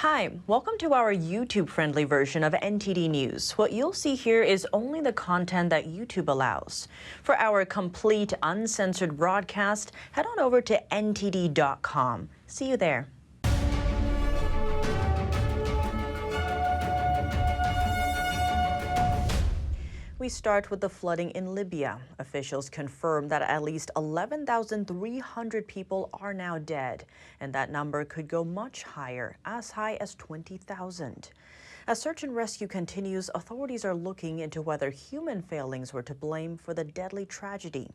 Hi, welcome to our YouTube-friendly version of NTD News. What you'll see here is only the content that YouTube allows. For our complete, uncensored broadcast, head on over to ntd.com. See you there. We start with the flooding in Libya. Officials confirm that at least 11,300 people are now dead, and that number could go much higher, as high as 20,000. As search and rescue continues, authorities are looking into whether human failings were to blame for the deadly tragedy.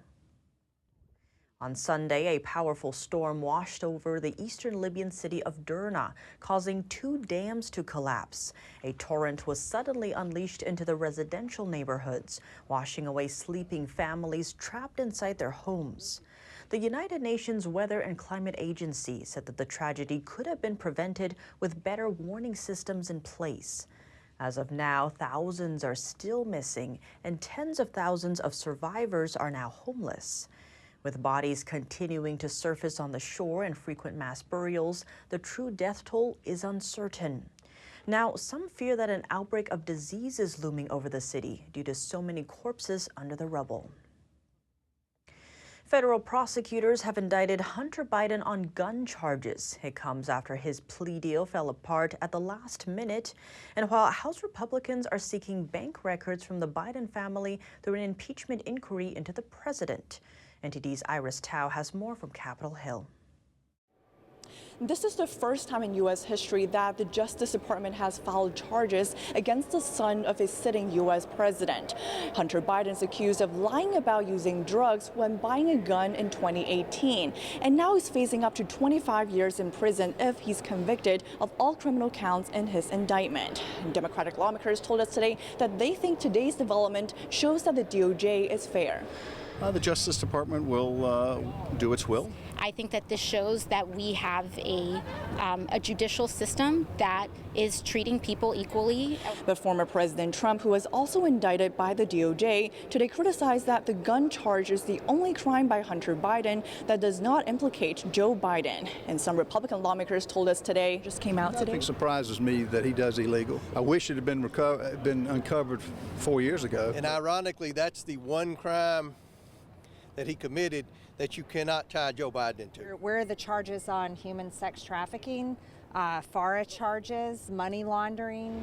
On Sunday, a powerful storm washed over the eastern Libyan city of Derna, causing 2 dams to collapse. A torrent was suddenly unleashed into the residential neighborhoods, washing away sleeping families trapped inside their homes. The United Nations Weather and Climate Agency said that the tragedy could have been prevented with better warning systems in place. As of now, thousands are still missing, and tens of thousands of survivors are now homeless. With bodies continuing to surface on the shore and frequent mass burials, the true death toll is uncertain. Now, some fear that an outbreak of disease is looming over the city due to so many corpses under the rubble. Federal prosecutors have indicted Hunter Biden on gun charges. It comes after his plea deal fell apart at the last minute, and while House Republicans are seeking bank records from the Biden family through an impeachment inquiry into the president. NTD's Iris Tao has more from Capitol Hill. This is the first time in U.S. history that the Justice Department has filed charges against the son of a sitting U.S. president. Hunter Biden is accused of lying about using drugs when buying a gun in 2018, and now he's facing up to 25 years in prison if he's convicted of all criminal counts in his indictment. Democratic lawmakers told us today that they think today's development shows that the DOJ is fair. The Justice Department will do its will. I think that this shows that we have a judicial system that is treating people equally. But former President Trump, who was also indicted by the DOJ, today criticized that the gun charge is the only crime by Hunter Biden that does not implicate Joe Biden. And some Republican lawmakers told us today, just came out today. Nothing surprises me that he does illegal. I wish it had been uncovered 4 years ago. And ironically, that's the one crime that he committed that you cannot tie Joe Biden to. Where are the charges on human sex trafficking, FARA charges, money laundering?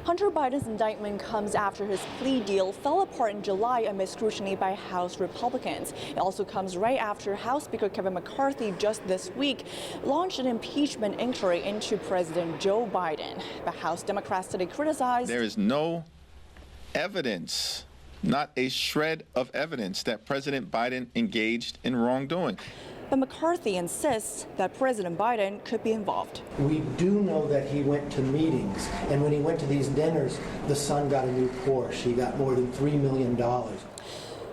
Hunter Biden's indictment comes after his plea deal fell apart in July amid scrutiny by House Republicans. It also comes right after House Speaker Kevin McCarthy just this week launched an impeachment inquiry into President Joe Biden. But House Democrats today criticized. There is no evidence, not a shred of evidence, that President Biden engaged in wrongdoing. But McCarthy insists that President Biden could be involved. We do know that he went to meetings, and when he went to these dinners, the son got a new Porsche. He got more than $3 million.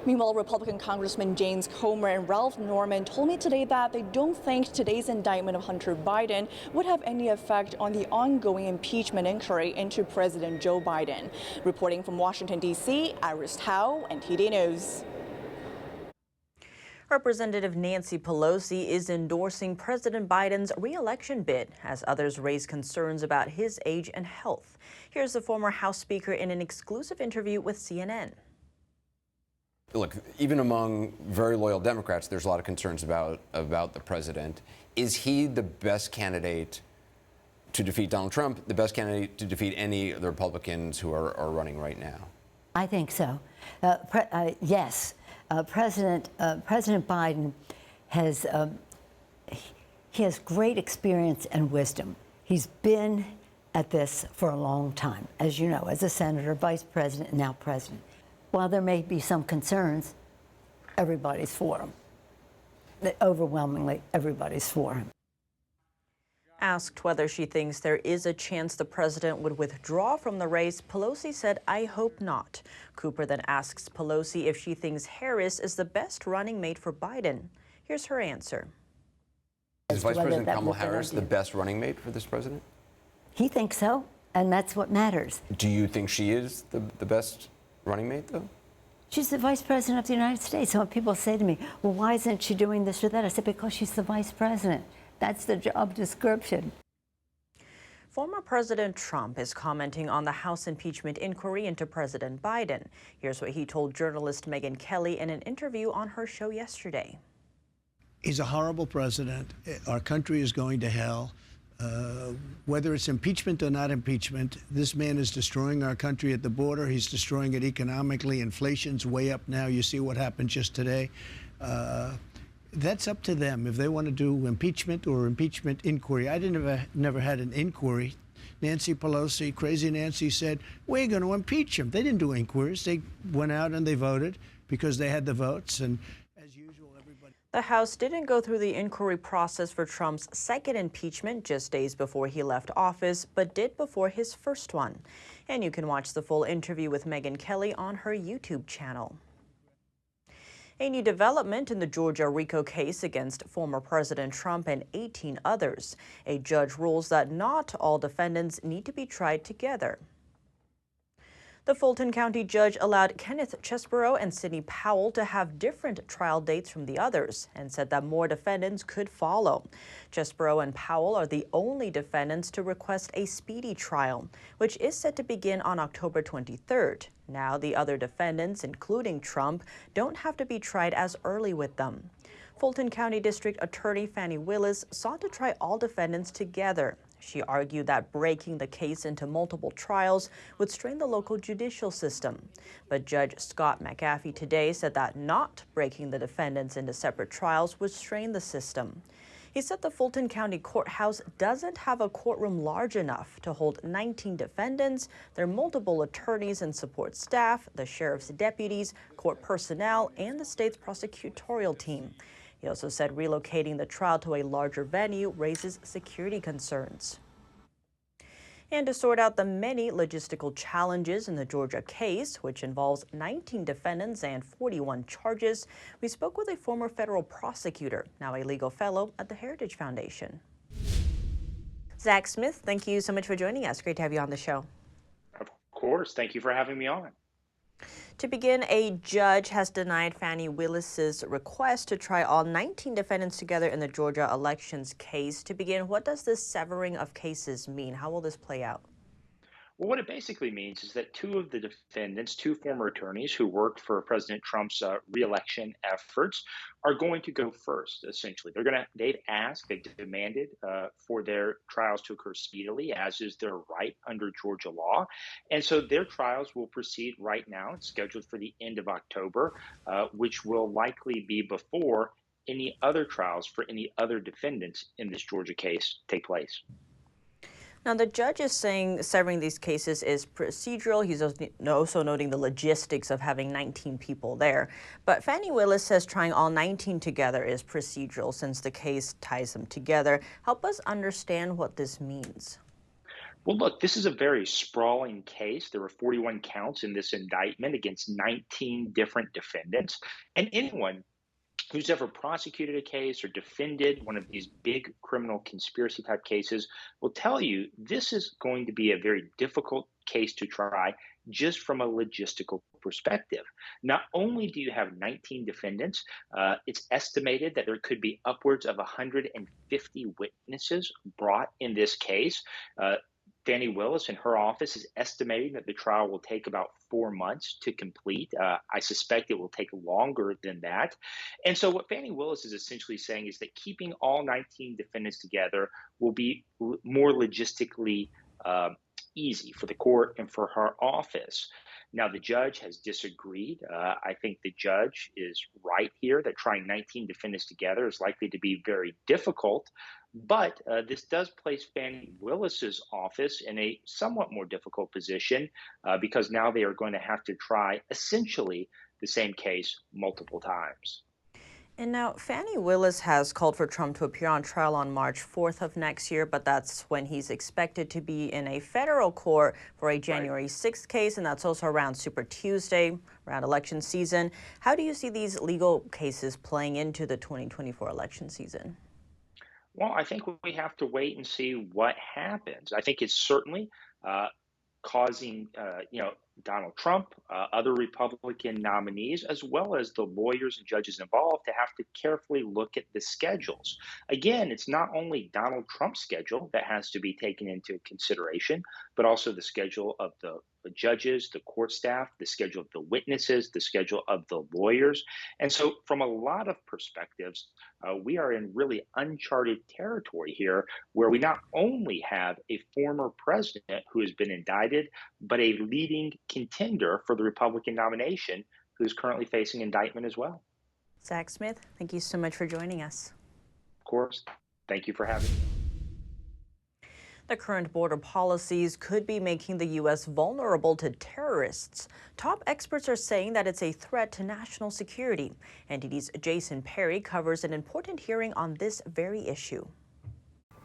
Meanwhile, Republican Congressman James Comer and Ralph Norman told me today that they don't think today's indictment of Hunter Biden would have any effect on the ongoing impeachment inquiry into President Joe Biden. Reporting from Washington, D.C., Iris Tao, NTD News. Representative Nancy Pelosi is endorsing President Biden's re-election bid as others raise concerns about his age and health. Here's the former House Speaker in an exclusive interview with CNN. Look, even among very loyal Democrats, there's a lot of concerns about the president. Is he the best candidate to defeat Donald Trump, the best candidate to defeat any of the Republicans who are running right now? I think so. Yes. President Biden has he has great experience and wisdom. He's been at this for a long time, as you know, as a senator, vice president, and now president. While there may be some concerns, everybody's for him. Overwhelmingly, everybody's for him. Asked whether she thinks there is a chance the president would withdraw from the race, Pelosi said, "I hope not." Cooper then asks Pelosi if she thinks Harris is the best running mate for Biden. Here's her answer. Is Vice President Kamala Harris the best running mate for this president? He thinks so, and that's what matters. Do you think she is the best running mate, though? She's the vice president of the United States. So when people say to me, well, why isn't she doing this or that? I said, because she's the vice president. That's the job description. Former President Trump is commenting on the House impeachment inquiry into President Biden. Here's what he told journalist Megyn Kelly in an interview on her show yesterday. He's a horrible president. Our country is going to hell. Whether it's impeachment or not impeachment, this man is destroying our country at the border. He's destroying it economically. Inflation's way up now. You see what happened just today. That's up to them if they want to do impeachment or impeachment inquiry. I never had an inquiry. Nancy Pelosi, crazy Nancy, said, we're going to impeach him. They didn't do inquiries. They went out and they voted because they had the votes. And as usual, everybody... The House didn't go through the inquiry process for Trump's second impeachment just days before he left office, but did before his first one. And you can watch the full interview with Megyn Kelly on her YouTube channel. A new development in the Georgia RICO case against former President Trump and 18 others. A judge rules that not all defendants need to be tried together. The Fulton County judge allowed Kenneth Chesborough and Sidney Powell to have different trial dates from the others and said that more defendants could follow. Chesborough and Powell are the only defendants to request a speedy trial, which is set to begin on October 23rd. Now the other defendants, including Trump, don't have to be tried as early with them. Fulton County District Attorney Fani Willis sought to try all defendants together. She argued that breaking the case into multiple trials would strain the local judicial system. But Judge Scott McAfee today said that not breaking the defendants into separate trials would strain the system. He said the Fulton County Courthouse doesn't have a courtroom large enough to hold 19 defendants, their multiple attorneys and support staff, the sheriff's deputies, court personnel, and the state's prosecutorial team. He also said relocating the trial to a larger venue raises security concerns. And to sort out the many logistical challenges in the Georgia case, which involves 19 defendants and 41 charges, we spoke with a former federal prosecutor, now a legal fellow at the Heritage Foundation. Zach Smith, thank you so much for joining us. Great to have you on the show. Of course. Thank you for having me on. To begin, a judge has denied Fani Willis's request to try all 19 defendants together in the Georgia elections case. To begin, what does this severing of cases mean? How will this play out? Well, what it basically means is that two of the defendants, two former attorneys who worked for President Trump's reelection efforts, are going to go first. Essentially, they've demanded for their trials to occur speedily, as is their right under Georgia law, and so their trials will proceed right now. It's scheduled for the end of October, which will likely be before any other trials for any other defendants in this Georgia case take place. Now, the judge is saying severing these cases is procedural. He's also noting the logistics of having 19 people there. But Fani Willis says trying all 19 together is procedural since the case ties them together. Help us understand what this means. Well, look, this is a very sprawling case. There were 41 counts in this indictment against 19 different defendants. And anyone who's ever prosecuted a case or defended one of these big criminal conspiracy type cases will tell you this is going to be a very difficult case to try just from a logistical perspective. Not only do you have 19 defendants, it's estimated that there could be upwards of 150 witnesses brought in this case. Fani Willis and her office is estimating that the trial will take about 4 months to complete. I suspect it will take longer than that. And so what Fani Willis is essentially saying is that keeping all 19 defendants together will be more logistically easy for the court and for her office. Now, the judge has disagreed. I think the judge is right here that trying 19 defendants together is likely to be very difficult. But this does place Fani Willis's office in a somewhat more difficult position because now they are going to have to try essentially the same case multiple times. And now Fani Willis has called for Trump to appear on trial on March 4th of next year, but that's when he's expected to be in a federal court for a January 6th case, and that's also around Super Tuesday, around election season. How do you see these legal cases playing into the 2024 election season? Well, I think we have to wait and see what happens. I think it's certainly causing, Donald Trump, other Republican nominees, as well as the lawyers and judges involved to have to carefully look at the schedules. Again, it's not only Donald Trump's schedule that has to be taken into consideration, but also the schedule of the judges, the court staff, the schedule of the witnesses, the schedule of the lawyers. And so, from a lot of perspectives, we are in really uncharted territory here, where we not only have a former president who has been indicted, but a leading contender for the Republican nomination who's currently facing indictment as well. Zach Smith, thank you so much for joining us. Of course. Thank you for having me. The current border policies could be making the U.S. vulnerable to terrorists. Top experts are saying that it's a threat to national security. NTD's Jason Perry covers an important hearing on this very issue.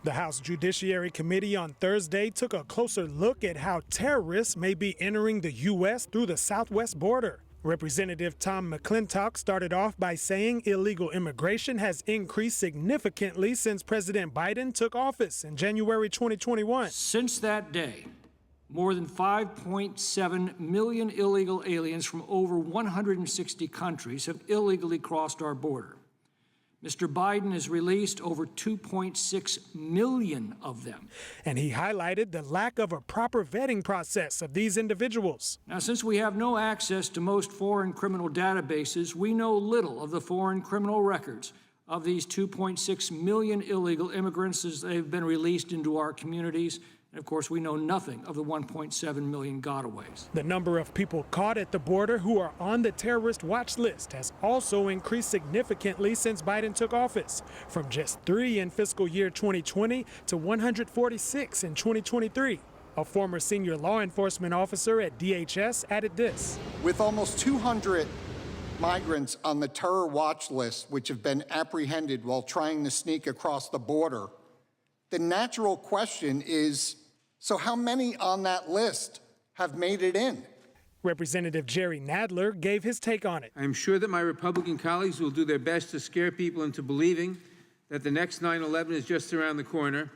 The House Judiciary Committee on Thursday took a closer look at how terrorists may be entering the U.S. through the southwest border. Representative Tom McClintock started off by saying illegal immigration has increased significantly since President Biden took office in January 2021. Since that day, more than 5.7 million illegal aliens from over 160 countries have illegally crossed our border. Mr. Biden has released over 2.6 million of them. And he highlighted the lack of a proper vetting process of these individuals. Now, since we have no access to most foreign criminal databases, we know little of the foreign criminal records of these 2.6 million illegal immigrants as they've been released into our communities. And of course, we know nothing of the 1.7 million gotaways. The number of people caught at the border who are on the terrorist watch list has also increased significantly since Biden took office, from just 3 in fiscal year 2020 to 146 in 2023. A former senior law enforcement officer at DHS added this. With almost 200 migrants on the terror watch list, which have been apprehended while trying to sneak across the border, the natural question is, so how many on that list have made it in? Representative Jerry Nadler gave his take on it. I'm sure that my Republican colleagues will do their best to scare people into believing that the next 9/11 is just around the corner.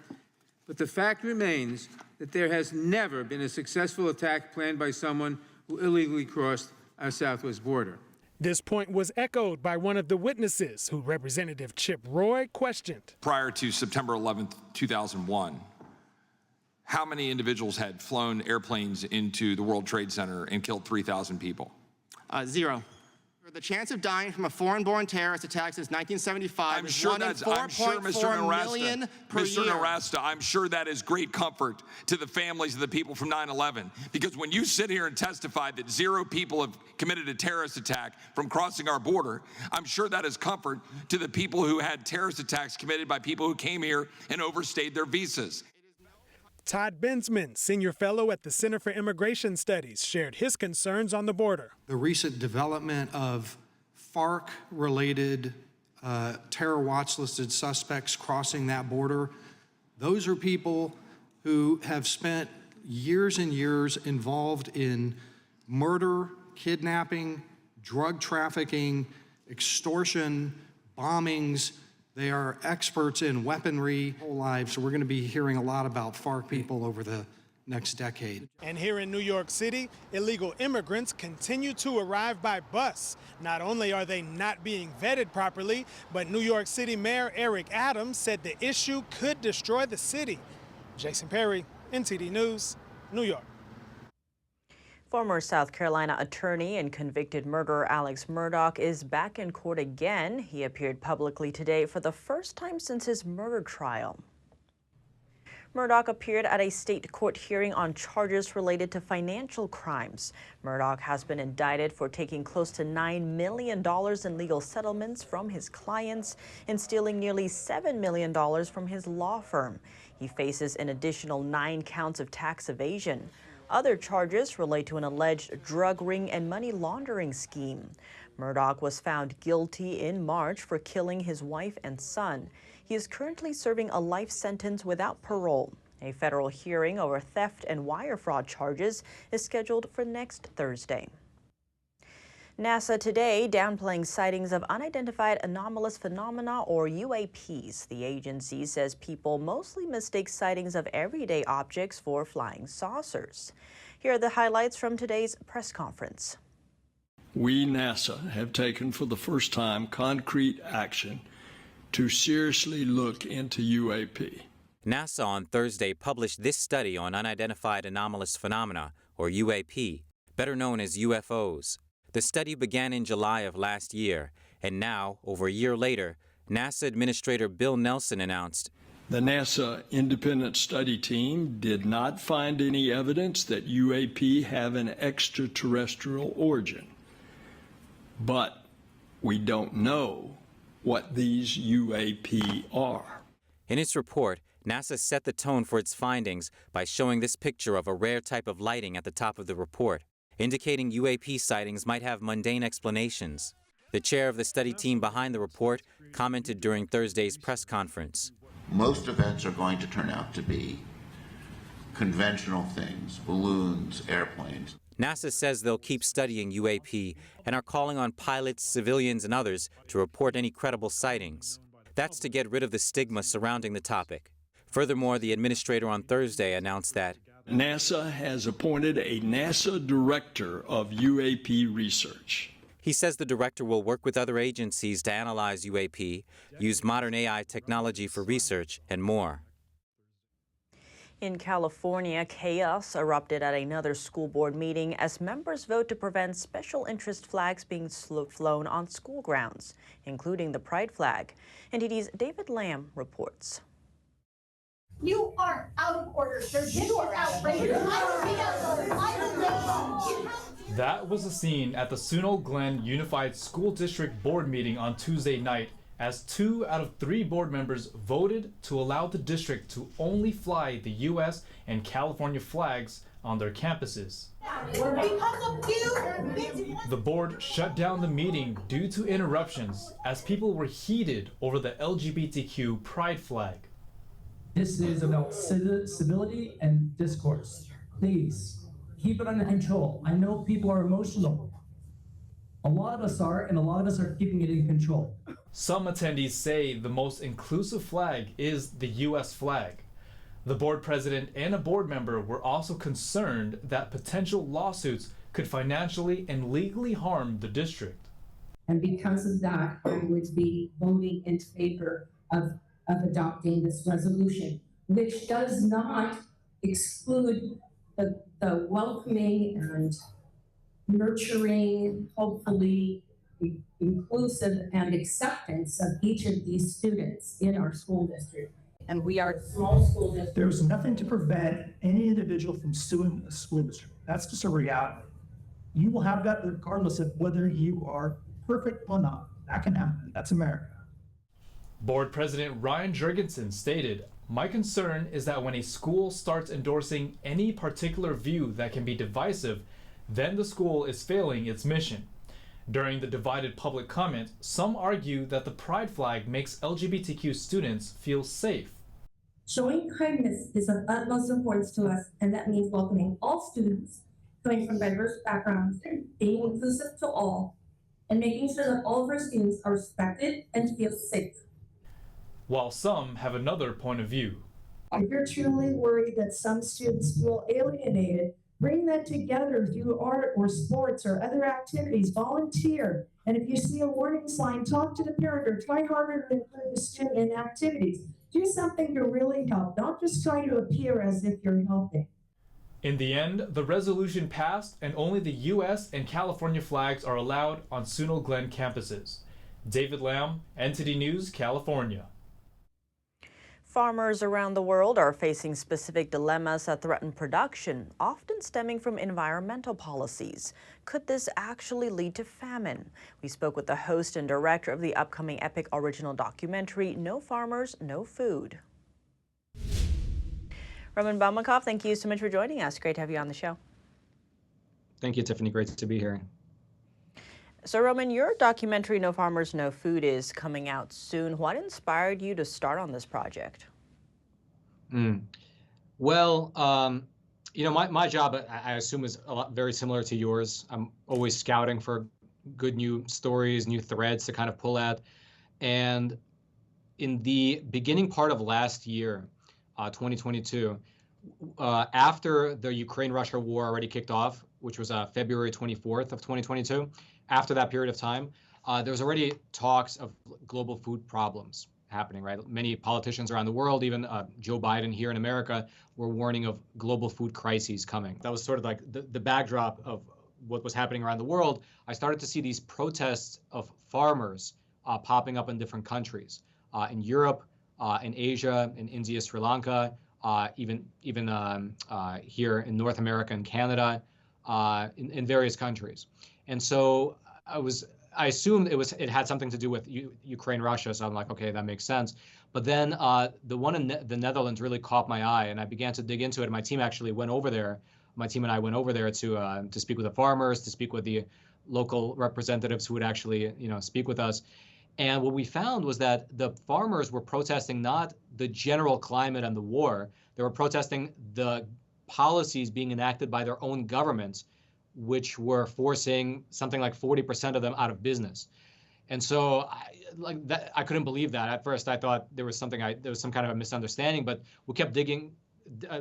But the fact remains that there has never been a successful attack planned by someone who illegally crossed our southwest border. This point was echoed by one of the witnesses who Representative Chip Roy questioned. Prior to September 11th, 2001, how many individuals had flown airplanes into the World Trade Center and killed 3,000 people? 0. The chance of dying from a foreign-born terrorist attack since 1975 is 1 in 4.4 million per year. Mr. Naresta, I'm sure that is great comfort to the families of the people from 9/11, because when you sit here and testify that 0 people have committed a terrorist attack from crossing our border, I'm sure that is comfort to the people who had terrorist attacks committed by people who came here and overstayed their visas. Todd Bensman, senior fellow at the Center for Immigration Studies, shared his concerns on the border. The recent development of FARC-related terror watch-listed suspects crossing that border, those are people who have spent years and years involved in murder, kidnapping, drug trafficking, extortion, bombings. They are experts in weaponry whole lives, so we're going to be hearing a lot about FARC people over the next decade. And here in New York City, illegal immigrants continue to arrive by bus. Not only are they not being vetted properly, but New York City Mayor Eric Adams said the issue could destroy the city. Jason Perry, NTD News, New York. Former South Carolina attorney and convicted murderer Alex Murdaugh is back in court again. He appeared publicly today for the first time since his murder trial. Murdaugh appeared at a state court hearing on charges related to financial crimes. Murdaugh has been indicted for taking close to $9 million in legal settlements from his clients and stealing nearly $7 million from his law firm. He faces an additional 9 counts of tax evasion. Other charges relate to an alleged drug ring and money laundering scheme. Murdaugh was found guilty in March for killing his wife and son. He is currently serving a life sentence without parole. A federal hearing over theft and wire fraud charges is scheduled for next Thursday. NASA today downplaying sightings of unidentified anomalous phenomena, or UAPs. The agency says people mostly mistake sightings of everyday objects for flying saucers. Here are the highlights from today's press conference. We, NASA, have taken for the first time concrete action to seriously look into UAP. NASA on Thursday published this study on unidentified anomalous phenomena, or UAP, better known as UFOs. The study began in July of last year, and now, over a year later, NASA Administrator Bill Nelson announced, "The NASA independent study team did not find any evidence that UAP have an extraterrestrial origin. But we don't know what these UAP are." In its report, NASA set the tone for its findings by showing this picture of a rare type of lighting at the top of the report, indicating UAP sightings might have mundane explanations. The chair of the study team behind the report commented during Thursday's press conference. Most events are going to turn out to be conventional things, balloons, airplanes. NASA says they'll keep studying UAP and are calling on pilots, civilians, and others to report any credible sightings. That's to get rid of the stigma surrounding the topic. Furthermore, the administrator on Thursday announced that NASA has appointed a NASA director of UAP research. He says the director will work with other agencies to analyze UAP, use modern AI technology for research, and more. In California, chaos erupted at another school board meeting as members vote to prevent special interest flags being flown on school grounds, including the pride flag. NTD's David Lamb reports. You are out of order, sir. This is outrageous. That was the scene at the Sunol Glen Unified School District Board meeting on Tuesday night, as 2 out of 3 board members voted to allow the district to only fly the U.S. and California flags on their campuses. The board shut down the meeting due to interruptions as people were heated over the LGBTQ pride flag. This is about civility and discourse. Please, keep it under control. I know people are emotional. A lot of us are, and a lot of us are keeping it in control. Some attendees say the most inclusive flag is the U.S. flag. The board president and a board member were also concerned that potential lawsuits could financially and legally harm the district. And because of that, I would be voting in favor of adopting this resolution, which does not exclude the welcoming and nurturing, hopefully inclusive and acceptance of each of these students in our school district. And we are a small school district. There's nothing to prevent any individual from suing a school district. That's just a reality. You will have that regardless of whether you are perfect or not. That can happen. That's America. Board President Ryan Jurgensen stated, "My concern is that when a school starts endorsing any particular view that can be divisive, then the school is failing its mission." During the divided public comment, some argue that the pride flag makes LGBTQ students feel safe. Showing kindness is of utmost importance to us, and that means welcoming all students coming from diverse backgrounds, being inclusive to all, and making sure that all of our students are respected and feel safe. While some have another point of view. If you're truly worried that some students feel alienated, bring them together through art or sports or other activities, volunteer. And if you see a warning sign, talk to the parent or try harder to include the student in activities. Do something to really help, not just try to appear as if you're helping. In the end, the resolution passed and only the U.S. and California flags are allowed on Sunol Glen campuses. David Lamb, NTD News, California. Farmers around the world are facing specific dilemmas that threaten production, often stemming from environmental policies. Could this actually lead to famine? We spoke with the host and director of the upcoming epic original documentary, No Farmers, No Food. Roman Baumakov, thank you so much for joining us. Great to have you on the show. Thank you, Tiffany. Great to be here. So, Roman, your documentary, No Farmers, No Food, is coming out soon. What inspired you to start on this project? Well, my job, I assume, is very similar to yours. I'm always scouting for, good new stories, new threads to kind of pull at. And in the beginning part of last year, 2022, after the Ukraine-Russia war already kicked off, which was February 24th of 2022, after that period of time, there was already talks of global food problems happening, right? Many politicians around the world, even Joe Biden here in America, were warning of global food crises coming. That was sort of like the backdrop of what was happening around the world. I started to see these protests of farmers popping up in different countries, in Europe, in Asia, in India, Sri Lanka, even here in North America and Canada, in various countries. And so I assumed it had something to do with Ukraine, Russia. So I'm like, okay, that makes sense. But then the one in the Netherlands really caught my eye, and I began to dig into it. And my team actually went over there. My team and I went over there to speak with the farmers, to speak with the local representatives who would actually, speak with us. And what we found was that the farmers were protesting not the general climate and the war. They were protesting the policies being enacted by their own governments, which were forcing something like 40% of them out of business. And so I couldn't believe that. At first, I thought there was some kind of a misunderstanding, but we kept digging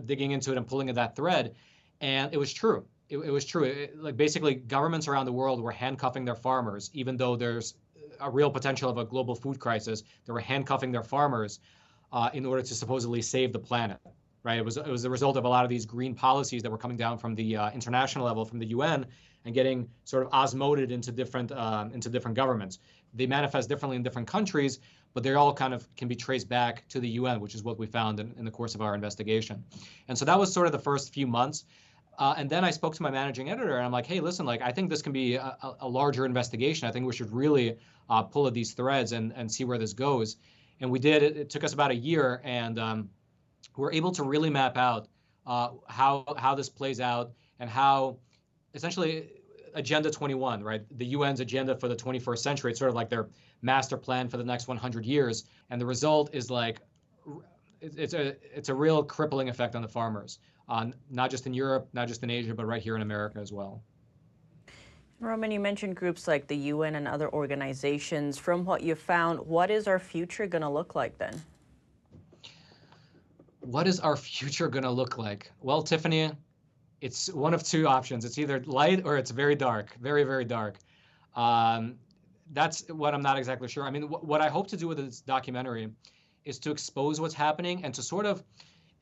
into it and pulling at that thread. And it was true. It was true. Basically, governments around the world were handcuffing their farmers, even though there's a real potential of a global food crisis. They were handcuffing their farmers in order to supposedly save the planet. Right? It was the result of a lot of these green policies that were coming down from the international level, from the UN, and getting sort of osmoted into different governments. They manifest differently in different countries, but they all kind of can be traced back to the UN, which is what we found in the course of our investigation. And so that was sort of the first few months. And then I spoke to my managing editor, and I'm like, hey, listen, I think this can be a larger investigation. I think we should really pull at these threads and see where this goes. And we did. It took us about a year, and we're able to really map out how this plays out and how essentially Agenda 21, right? The UN's agenda for the 21st century. It's sort of like their master plan for the next 100 years. And the result is it's a real crippling effect on the farmers, not just in Europe, not just in Asia, but right here in America as well. Roman, you mentioned groups like the UN and other organizations. From what you found, what is our future going to look like then? What is our future going to look like? Well, Tiffany, it's one of two options. It's either light or it's very dark, very, very dark. That's what I'm not exactly sure. I mean, what I hope to do with this documentary is to expose what's happening and to sort of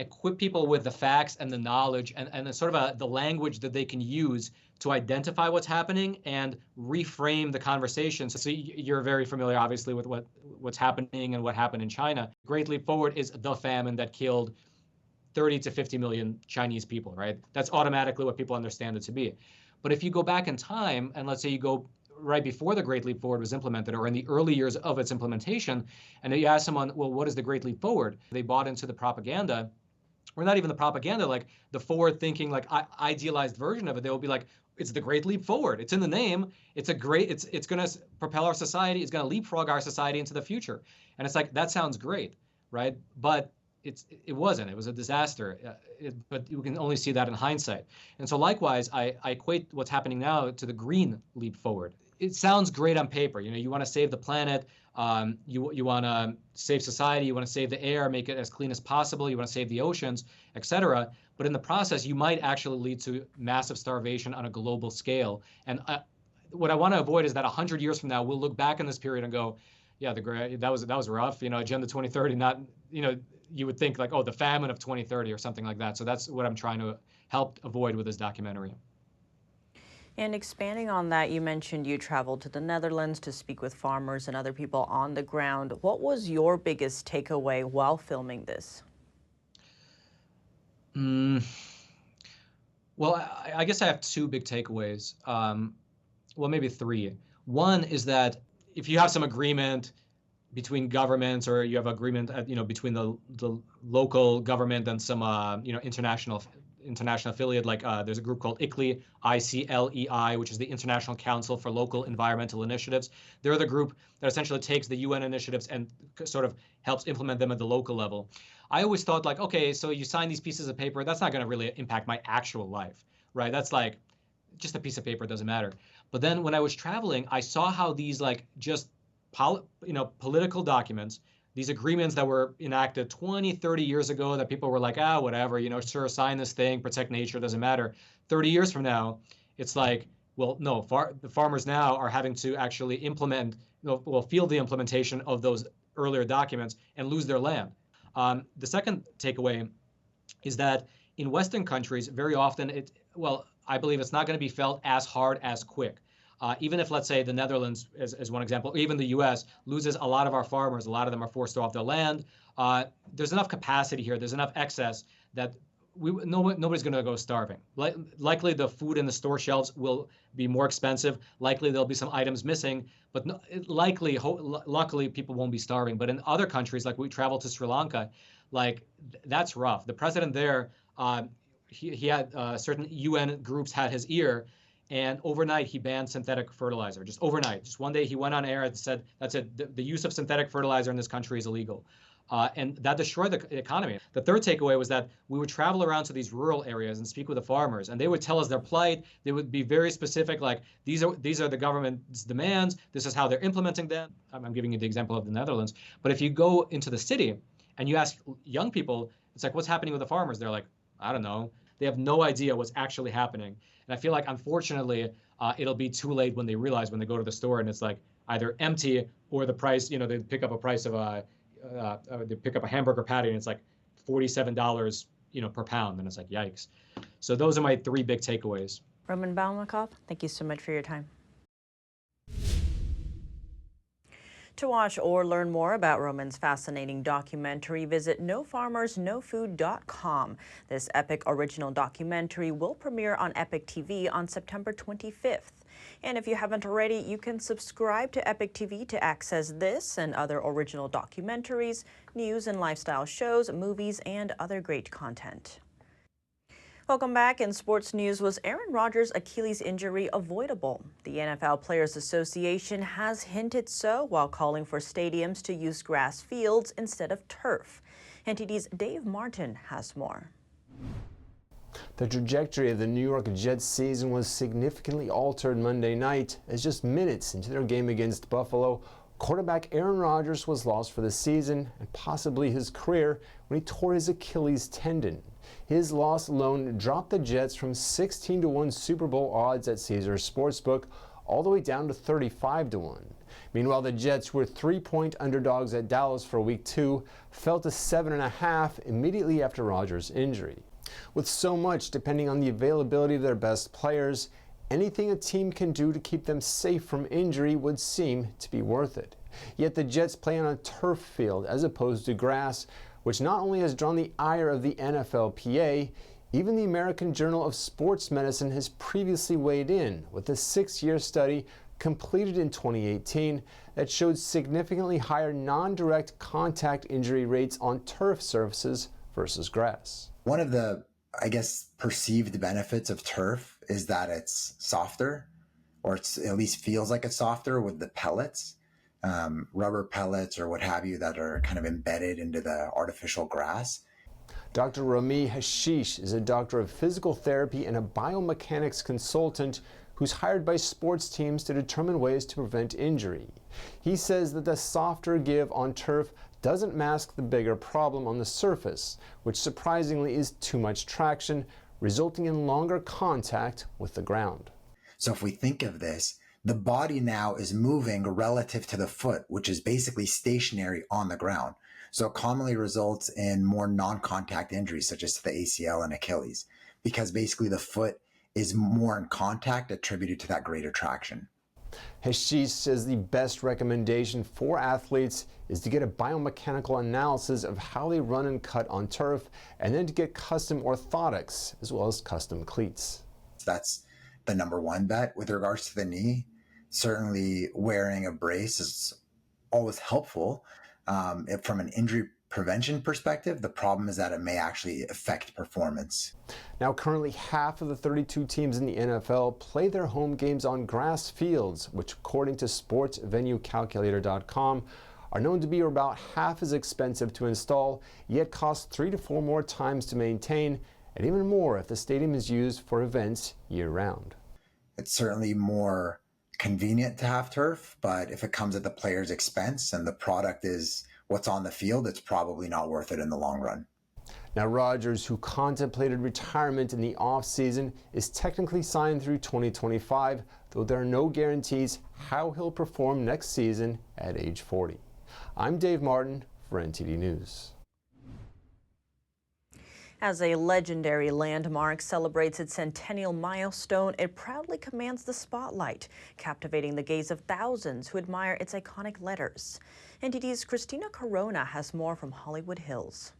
equip people with the facts and the knowledge and sort of the language that they can use to identify what's happening and reframe the conversation. So you're very familiar, obviously, with what's happening and what happened in China. Great Leap Forward is the famine that killed 30 to 50 million Chinese people, right? That's automatically what people understand it to be. But if you go back in time, and let's say you go right before the Great Leap Forward was implemented, or in the early years of its implementation, and you ask someone, well, what is the Great Leap Forward? They bought into the propaganda, or not even the propaganda, like the forward-thinking, like idealized version of it. They will be like, it's the Great Leap Forward. It's in the name. It's going to propel our society. It's going to leapfrog our society into the future. And it's like, that sounds great, right? But it wasn't. It was a disaster. But you can only see that in hindsight. And so likewise, I equate what's happening now to the Green Leap Forward. It sounds great on paper. You want to save the planet. You want to save society. You want to save the air, make it as clean as possible. You want to save the oceans, et cetera. But in the process, you might actually lead to massive starvation on a global scale. And what I want to avoid is that 100 years from now, we'll look back in this period and go, yeah, that was rough. Agenda 2030, not, you would think like, oh, the famine of 2030 or something like that. So that's what I'm trying to help avoid with this documentary. And expanding on that, you mentioned you traveled to the Netherlands to speak with farmers and other people on the ground. What was your biggest takeaway while filming this? Well, I guess I have two big takeaways. Well, maybe three. One is that if you have some agreement between governments, or you have agreement, between the local government and some, international affiliate, like there's a group called ICLEI, ICLEI, which is the International Council for Local Environmental Initiatives. They're the group that essentially takes the UN initiatives and sort of helps implement them at the local level. I always thought like, okay, so you sign these pieces of paper, that's not going to really impact my actual life, right? That's like, just a piece of paper, doesn't matter. But then when I was traveling, I saw how these like just political documents, these agreements that were enacted 20, 30 years ago that people were like, whatever, sure, sign this thing, protect nature, doesn't matter. 30 years from now, it's like, well, no, the farmers now are having to actually implement, feel the implementation of those earlier documents and lose their land. The second takeaway is that in Western countries, very often, I believe it's not going to be felt as hard as quick. Even if, let's say, the Netherlands, as one example, or even the U.S. loses a lot of our farmers, a lot of them are forced off their land. There's enough capacity here, there's enough excess that nobody's going to go starving. Likely the food in the store shelves will be more expensive. Likely there'll be some items missing, but luckily people won't be starving. But in other countries, like we travel to Sri Lanka, that's rough. The president there, he had certain UN groups had his ear, and overnight he banned synthetic fertilizer. Just overnight, just one day he went on air and said, that's it, the use of synthetic fertilizer in this country is illegal. And that destroyed the economy. The third takeaway was that we would travel around to these rural areas and speak with the farmers, and they would tell us their plight. They would be very specific, like these are the government's demands. This is how they're implementing them. I'm giving you the example of the Netherlands. But if you go into the city and you ask young people, it's like, what's happening with the farmers? They're like, I don't know. They have no idea what's actually happening. And I feel like, unfortunately, it'll be too late when they realize, when they go to the store and it's like either empty or the price, they pick up a price of they pick up a hamburger patty and it's like $47, per pound. And it's like, yikes. So those are my three big takeaways. Roman Balmakov, thank you so much for your time. To watch or learn more about Roman's fascinating documentary, visit nofarmersnofood.com. This epic original documentary will premiere on Epic TV on September 25th. And if you haven't already, you can subscribe to Epic TV to access this and other original documentaries, news and lifestyle shows, movies, and other great content. Welcome back. In sports news, was Aaron Rodgers' Achilles injury avoidable? The NFL Players Association has hinted so, while calling for stadiums to use grass fields instead of turf. NTD's Dave Martin has more. The trajectory of the New York Jets season was significantly altered Monday night, as just minutes into their game against Buffalo, quarterback Aaron Rodgers was lost for the season and possibly his career when he tore his Achilles tendon. His loss alone dropped the Jets from 16-1 Super Bowl odds at Caesars Sportsbook all the way down to 35-1. Meanwhile, the Jets were 3-point underdogs at Dallas for Week 2, fell to 7.5 immediately after Rodgers' injury. With so much depending on the availability of their best players, anything a team can do to keep them safe from injury would seem to be worth it. Yet the Jets play on a turf field as opposed to grass, which not only has drawn the ire of the NFLPA, even the American Journal of Sports Medicine has previously weighed in with a 6-year study completed in 2018 that showed significantly higher non-direct contact injury rates on turf surfaces versus grass. One of the, perceived benefits of turf is that it's softer, or it at least feels like it's softer with the pellets. Rubber pellets or what have you that are kind of embedded into the artificial grass. Dr. Rami Hashish is a doctor of physical therapy and a biomechanics consultant who's hired by sports teams to determine ways to prevent injury. He says that the softer give on turf doesn't mask the bigger problem on the surface, which surprisingly is too much traction, resulting in longer contact with the ground. So if we think of this, the body now is moving relative to the foot, which is basically stationary on the ground. So it commonly results in more non-contact injuries, such as the ACL and Achilles, because basically the foot is more in contact attributed to that greater traction. Hashish says the best recommendation for athletes is to get a biomechanical analysis of how they run and cut on turf, and then to get custom orthotics as well as custom cleats. That's the number one bet. With regards to the knee, certainly wearing a brace is always helpful. From an injury prevention perspective, the problem is that it may actually affect performance. Now, currently half of the 32 teams in the NFL play their home games on grass fields, which according to sportsvenuecalculator.com are known to be about half as expensive to install, yet cost 3 to 4 more times to maintain, and even more if the stadium is used for events year-round. It's certainly more convenient to have turf, but if it comes at the player's expense and the product is what's on the field, it's probably not worth it in the long run. Now, Rodgers, who contemplated retirement in the offseason, is technically signed through 2025, though there are no guarantees how he'll perform next season at age 40. I'm Dave Martin for NTD News. As a legendary landmark celebrates its centennial milestone, it proudly commands the spotlight, captivating the gaze of thousands who admire its iconic letters. NTD's Christina Corona has more from Hollywood Hills.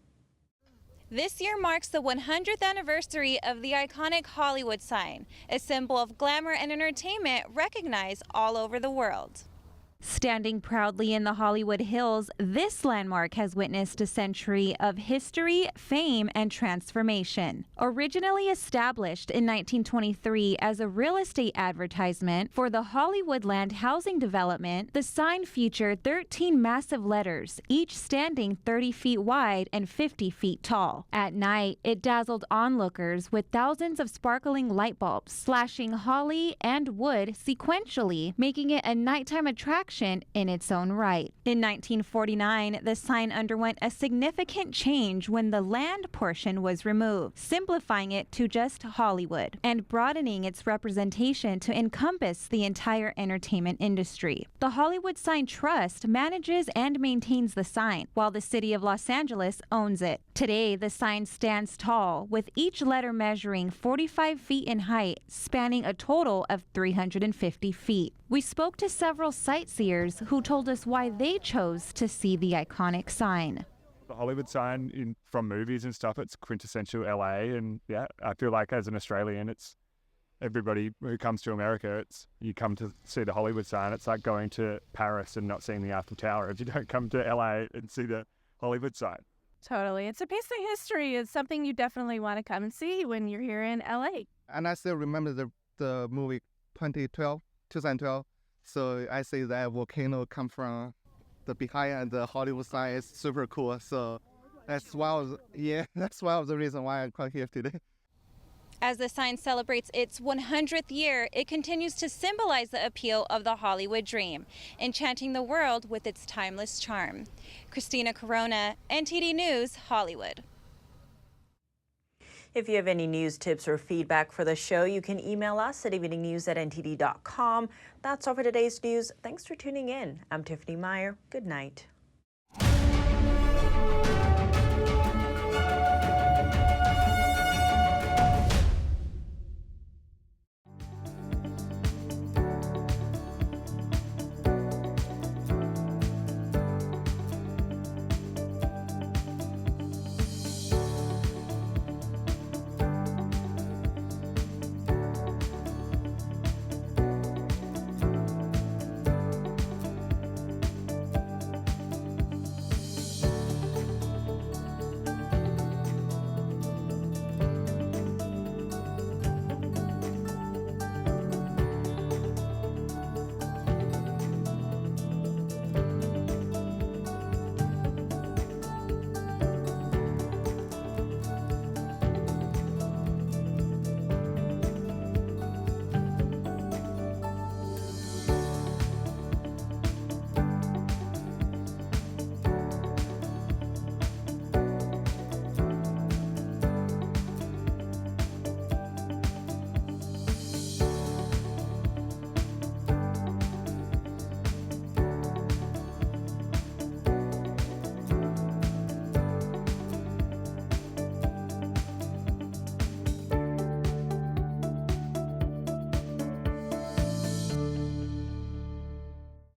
This year marks the 100th anniversary of the iconic Hollywood sign, a symbol of glamour and entertainment recognized all over the world. Standing proudly in the Hollywood Hills, this landmark has witnessed a century of history, fame, and transformation. Originally established in 1923 as a real estate advertisement for the Hollywoodland housing development, the sign featured 13 massive letters, each standing 30 feet wide and 50 feet tall. At night, it dazzled onlookers with thousands of sparkling light bulbs, slashing holly and wood sequentially, making it a nighttime attraction in its own right. In 1949, the sign underwent a significant change when the land portion was removed, simplifying it to just Hollywood and broadening its representation to encompass the entire entertainment industry. The Hollywood Sign Trust manages and maintains the sign, while the city of Los Angeles owns it. Today, the sign stands tall, with each letter measuring 45 feet in height, spanning a total of 350 feet. We spoke to several sightseers who told us why they chose to see the iconic sign. The Hollywood sign from movies and stuff, it's quintessential LA, and yeah, I feel like as an Australian, it's everybody who comes to America, it's you come to see the Hollywood sign. It's like going to Paris and not seeing the Eiffel Tower if you don't come to LA and see the Hollywood sign. Totally. It's a piece of history. It's something you definitely want to come and see when you're here in LA. And I still remember the movie 2012. So I say that volcano come from the behind, and the Hollywood sign is super cool. So that's one of the reason why I'm quite here today. As the sign celebrates its 100th year, it continues to symbolize the appeal of the Hollywood dream, enchanting the world with its timeless charm. Christina Corona, NTD News, Hollywood. If you have any news, tips, or feedback for the show, you can email us at eveningnews@ntd.com. That's all for today's news. Thanks for tuning in. I'm Tiffany Meyer. Good night.